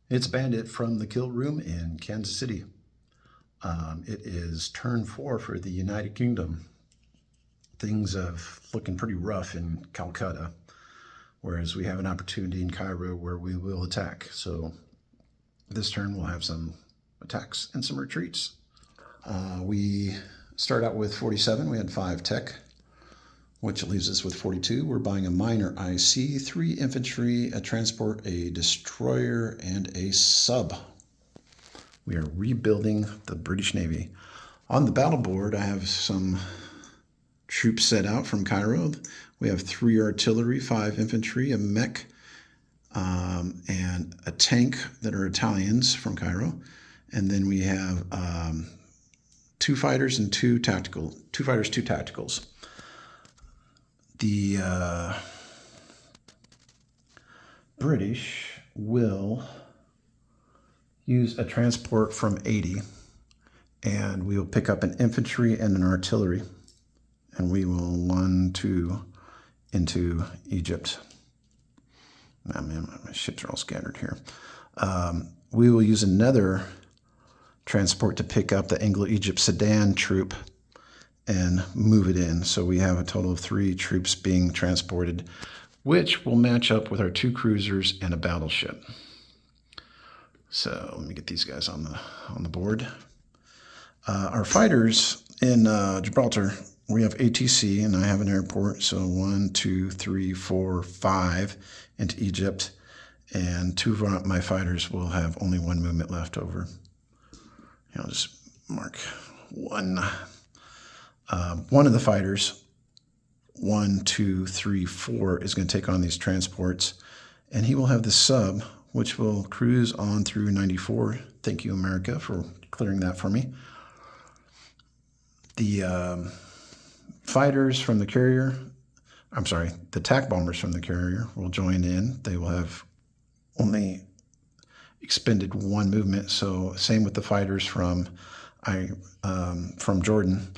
It's Bandit from the Kill Room in Kansas City. It is turn 4 for the United Kingdom. Things are looking pretty rough in Calcutta, whereas we have an opportunity in Cairo where we will attack. So this turn we'll have some attacks and some retreats. We start out with 47. We had 5 tech, which leaves us with 42. We're buying a minor IC, 3 infantry, a transport, a destroyer, and a sub. We are rebuilding the British Navy. On the battle board, I have some troops set out from Cairo. We have 3 artillery, 5 infantry, a mech, and a tank that are Italians from Cairo. And then we have 2 fighters and 2 tacticals. The British will use a transport from 80, and we will pick up an infantry and an artillery, and we will 1-2 into Egypt. Oh, man, my ships are all scattered here. We will use another transport to pick up the Anglo-Egypt Sudan troop and move it in. So we have a total of 3 troops being transported, which will match up with our 2 cruisers and a battleship. So let me get these guys on the board. Our fighters in Gibraltar, we have ATC, and I have an airport. So 1, 2, 3, 4, 5 into Egypt, and 2 of my fighters will have only 1 movement left over. I'll just mark 1. One of the fighters, 1, 2, 3, 4, is going to take on these transports, and he will have the sub, which will cruise on through 94. Thank you, America, for clearing that for me. The fighters from the carrier, the attack bombers from the carrier will join in. They will have only expended 1 movement. So same with the fighters from Jordan.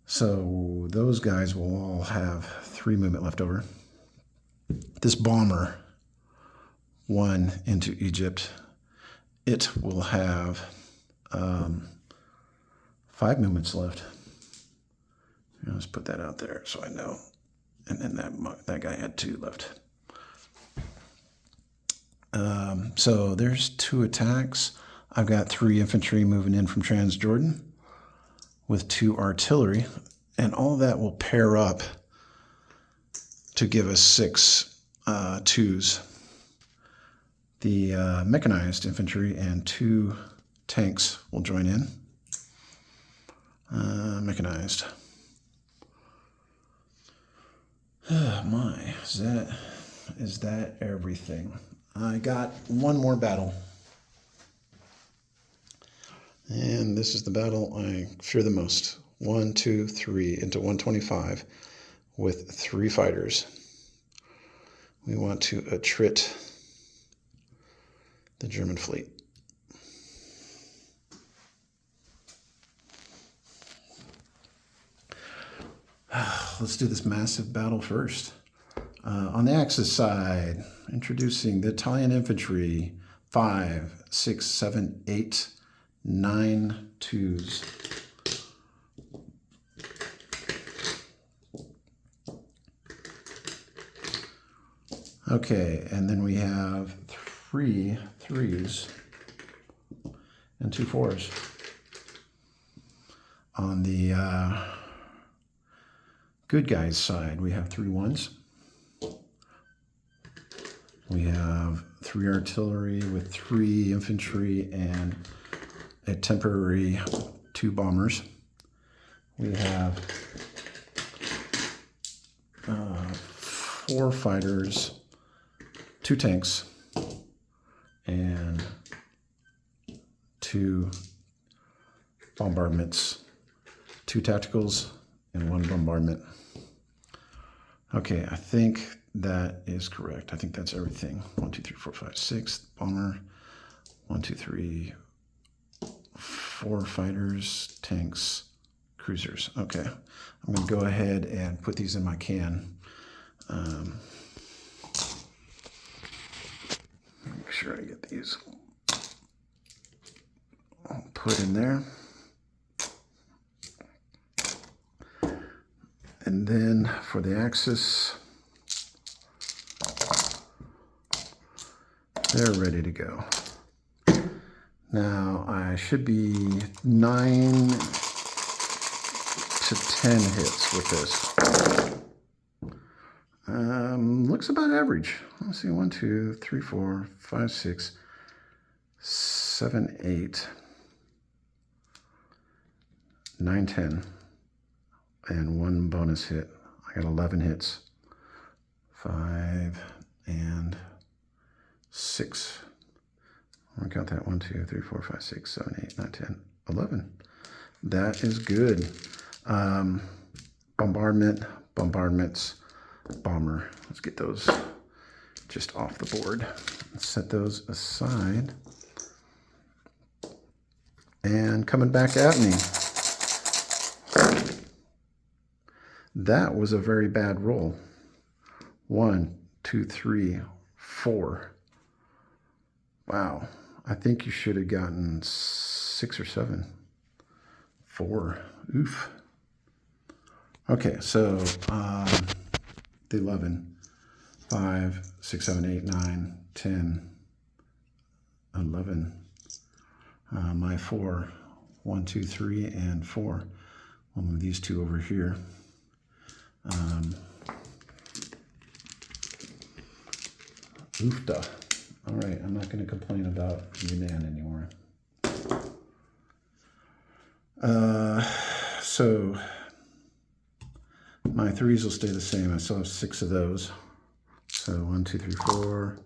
So those guys will all have 3 movement left over. This bomber, 1 into Egypt, it will have 5 movements left. Let's put that out there so I know. And then that guy had 2 left. So there's 2 attacks. I've got 3 infantry moving in from Transjordan with 2 artillery, and all that will pair up to give us 6 twos. The mechanized infantry and 2 tanks will join in. Mechanized. Oh my, is that everything? I got 1 more battle. And this is the battle I fear the most. 1, 2, 3 into 125 with 3 fighters. We want to attrit the German fleet. Let's do this massive battle first. On the Axis side, introducing the Italian infantry, 5, 6, 7, 8, 9 twos. Okay, and then we have 3 threes and 2 fours. On the good guys side, we have 3 ones. We have 3 artillery with 3 infantry and a temporary 2 bombers. We have 4 fighters, 2 tanks, and 2 bombardments, 2 tacticals, and 1 bombardment. Okay, I think that is correct. I think that's everything. 1, 2, 3, 4, 5, 6. Bomber. 1, 2, 3, 4 fighters, tanks, cruisers. Okay, I'm going to go ahead and put these in my can. Make sure I get these put in there. And then for the axis, they're ready to go. Now I should be 9 to 10 hits with this. Looks about average. Let's see, 1, 2, 3, 4, 5, 6, 7, 8, 9, 10, and 1 bonus hit. I got 11 hits. 5 and 6. I got that 1, 2, 3, 4, 5, 6, 7, 8, 9, 10, 11. That is good. Bombardment, bombardments, bomber. Let's get those just off the board. Let's set those aside. And coming back at me. That was a very bad roll. 1, 2, 3, 4. Wow. I think you should have gotten 6 or 7. 4. Oof. Okay, so the 11. 5, 6, 7, 8, 9, 10, 11. My 4. 1, 2, 3, and 4. I'll move these two over here. Oofda. All right, I'm not going to complain about Yunnan anymore. So my 3s will stay the same. I still have 6 of those. So 1, 2, 3, 4,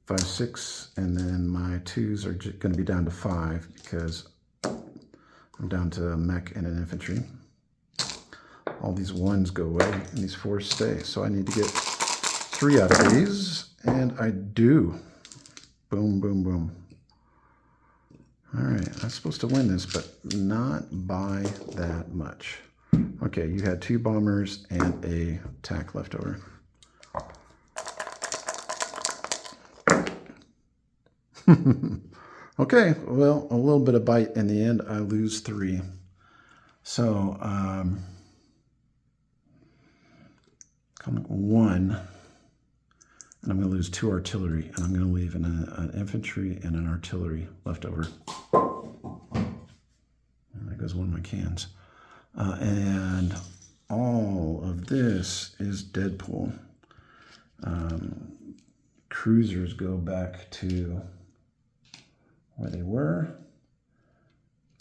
5, 6, and then my 2s are going to be down to 5 because I'm down to a mech and an infantry. All these 1s go away and these 4s stay. So I need to get 3 out of these, and I do. Boom, boom, boom. All right, I'm supposed to win this, but not by that much. Okay, you had 2 bombers and a tack left over. Okay, well, a little bit of bite in the end. I lose 3. So, 1, and I'm going to lose 2 artillery, and I'm going to leave an infantry and an artillery left over. And there goes one of my cans. And all of this is Deadpool. Cruisers go back to where they were.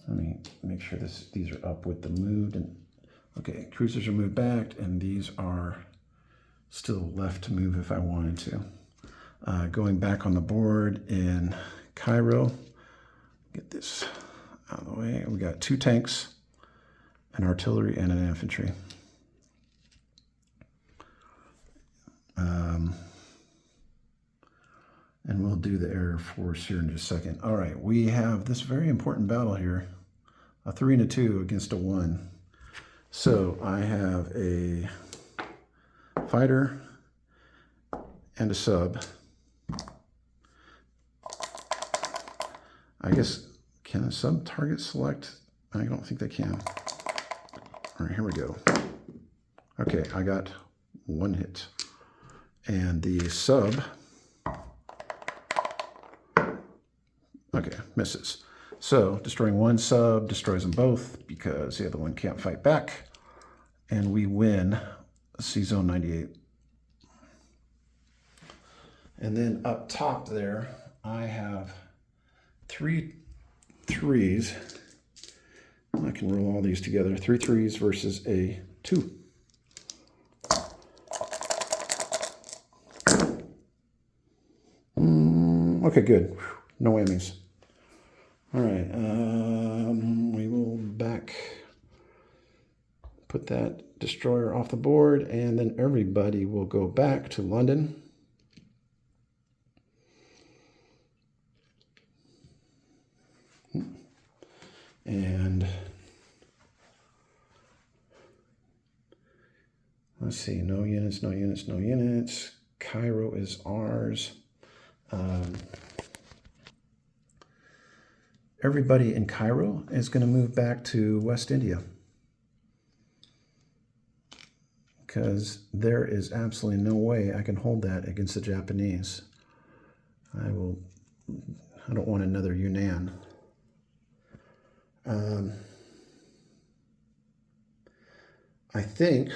Let me make sure these are up with the moved. And okay, cruisers are moved back, and these are still left to move if I wanted to. Going back on the board in Cairo, get this out of the way. We got 2 tanks, an artillery, and an infantry. And we'll do the Air Force here in just a second. All right, we have this very important battle here. A 3 and a 2 against a 1. So I have a fighter and a sub. I guess, can a sub target select? I don't think they can. All right, here we go. Okay, I got 1 hit. And the sub, okay, misses. So destroying 1 sub destroys them both because the other one can't fight back. And we win C-Zone 98. And then up top there, I have 3 3s. I can roll all these together. 3 3s versus a 2. Okay, good. No whammies. All right, we will put that destroyer off the board, and then everybody will go back to London. And let's see, no units, no units, no units. Cairo is ours. everybody in Cairo is going to move back to West India, because there is absolutely no way I can hold that against the Japanese. I don't want another Yunnan. I think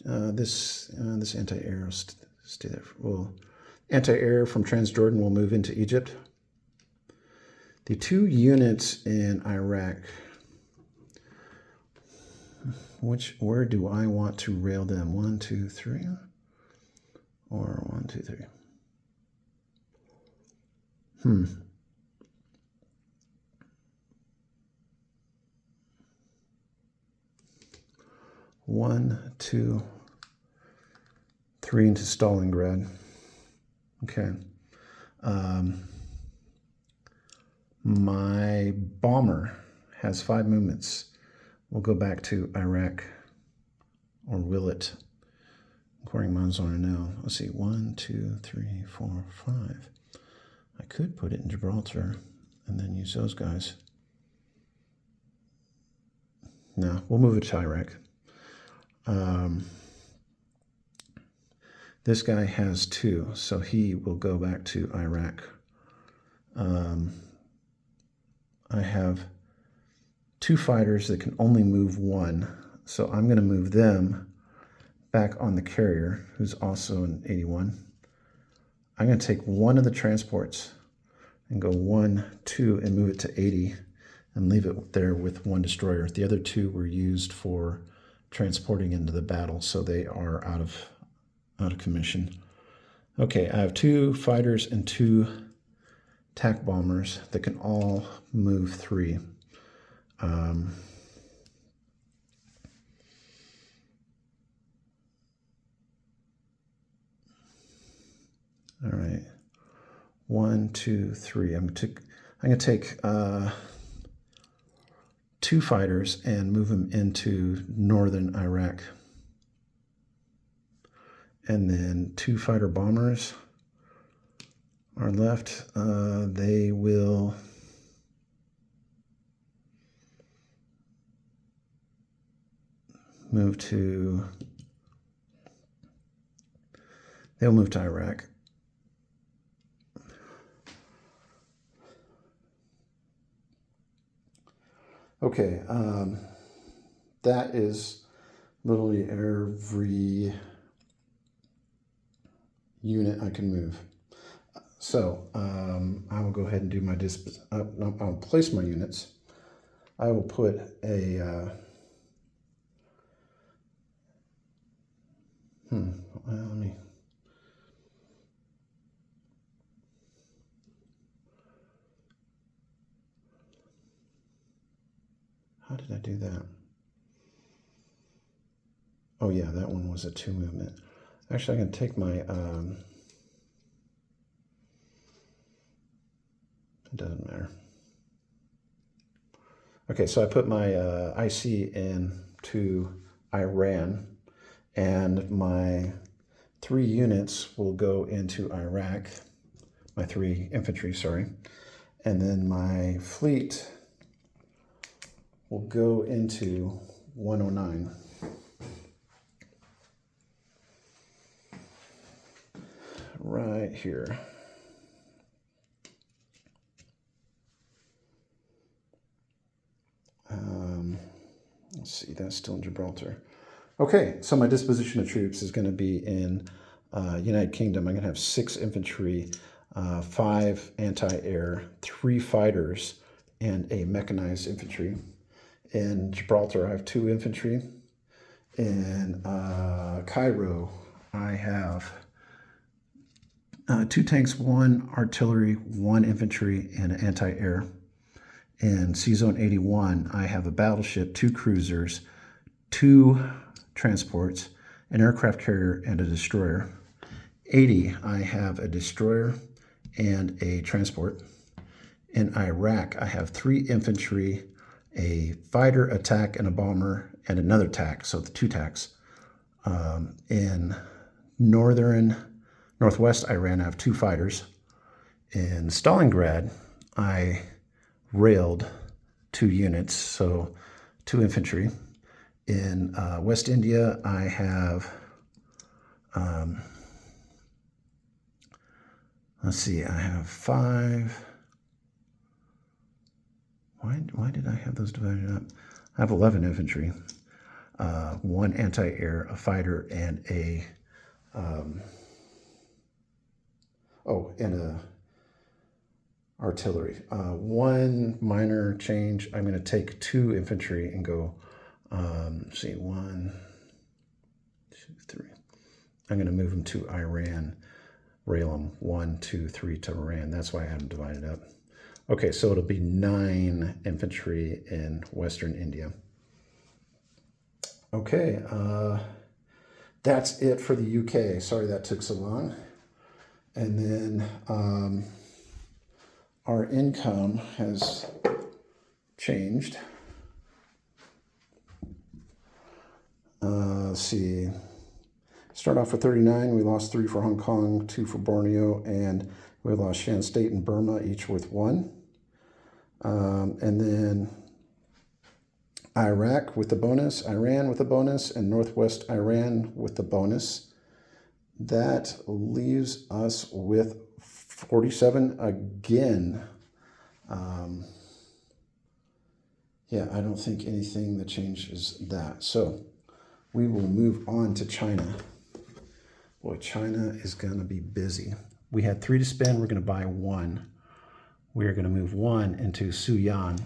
this anti-air will stay there. Well, anti-air from Transjordan will move into Egypt. The 2 units in Iraq, where do I want to rail them? 1, 2, 3, or 1, 2, 3? 1, 2, 3 into Stalingrad. Okay. My bomber has 5 movements. We'll go back to Iraq, or will it? According to Manzor now. Let's see, 1, 2, 3, 4, 5. I could put it in Gibraltar and then use those guys. No, we'll move it to Iraq. This guy has 2, so he will go back to Iraq. I have 2 fighters that can only move 1, so I'm going to move them back on the carrier, who's also an 81. I'm going to take one of the transports and go 1, 2, and move it to 80 and leave it there with 1 destroyer. The other 2 were used for transporting into the battle, so they are out of commission. Okay, I have 2 fighters and 2 attack bombers that can all move 3. All right, 1, 2, 3. I'm going to take 2 fighters and move them into northern Iraq. And then 2 fighter bombers are left. They will move to Iraq. Okay, that is literally every unit I can move. So I will go ahead and do my I'll place my units. I will put a let me. How did I do that? Oh yeah, that one was a 2 movement. Actually, I'm going to take my, it doesn't matter. Okay, so I put my IC into Iran, and my 3 units will go into Iraq, my 3 infantry, sorry, and then my fleet will go into 109. Right here. Let's see, that's still in Gibraltar. Okay, so my disposition of troops is going to be in United Kingdom. I'm going to have 6 infantry, 5 anti-air, 3 fighters, and a mechanized infantry. In Gibraltar, I have 2 infantry. In Cairo, I have 2 tanks, 1 artillery, 1 infantry, and an anti-air. In C-Zone 81, I have a battleship, 2 cruisers, 2 transports, an aircraft carrier, and a destroyer. 80, I have a destroyer and a transport. In Iraq, I have 3 infantry, a fighter, attack, and a bomber, and another tack, so the 2 tacks. In northwest Iran, I have 2 fighters. In Stalingrad, I railed 2 units, so 2 infantry. In West India, I have, let's see, I have 5. Why did I have those divided up? I have 11 infantry, 1 anti-air, a fighter, and a and a artillery. 1 minor change. I'm going to take 2 infantry and go. Let's see, 1, 2, 3. I'm going to move them to Iran. Rail them 1, 2, 3 to Iran. That's why I have them divided up. Okay, so it'll be 9 infantry in Western India. Okay, that's it for the UK. Sorry that took so long. And then our income has changed. Let's see. Start off with 39. We lost 3 for Hong Kong, 2 for Borneo, and we lost Shan State and Burma, each with 1. And then Iraq with the bonus, Iran with the bonus, and Northwest Iran with the bonus. That leaves us with 47 again. Yeah, I don't think anything that changes that. So we will move on to China. Boy, China is going to be busy. We had 3 to spend. We're going to buy 1. We are going to move 1 into Suyan.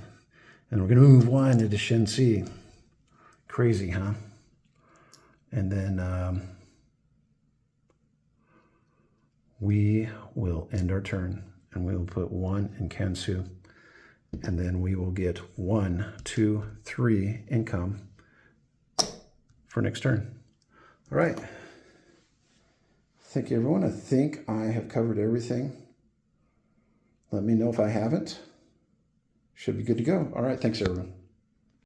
And we're going to move 1 into Shenxi. Crazy, huh? And then we will end our turn. And we will put 1 in Kansu. And then we will get 1, 2, 3 income for next turn. All right. Thank you, everyone. I think I have covered everything. Let me know if I haven't. Should be good to go. All right. Thanks, everyone.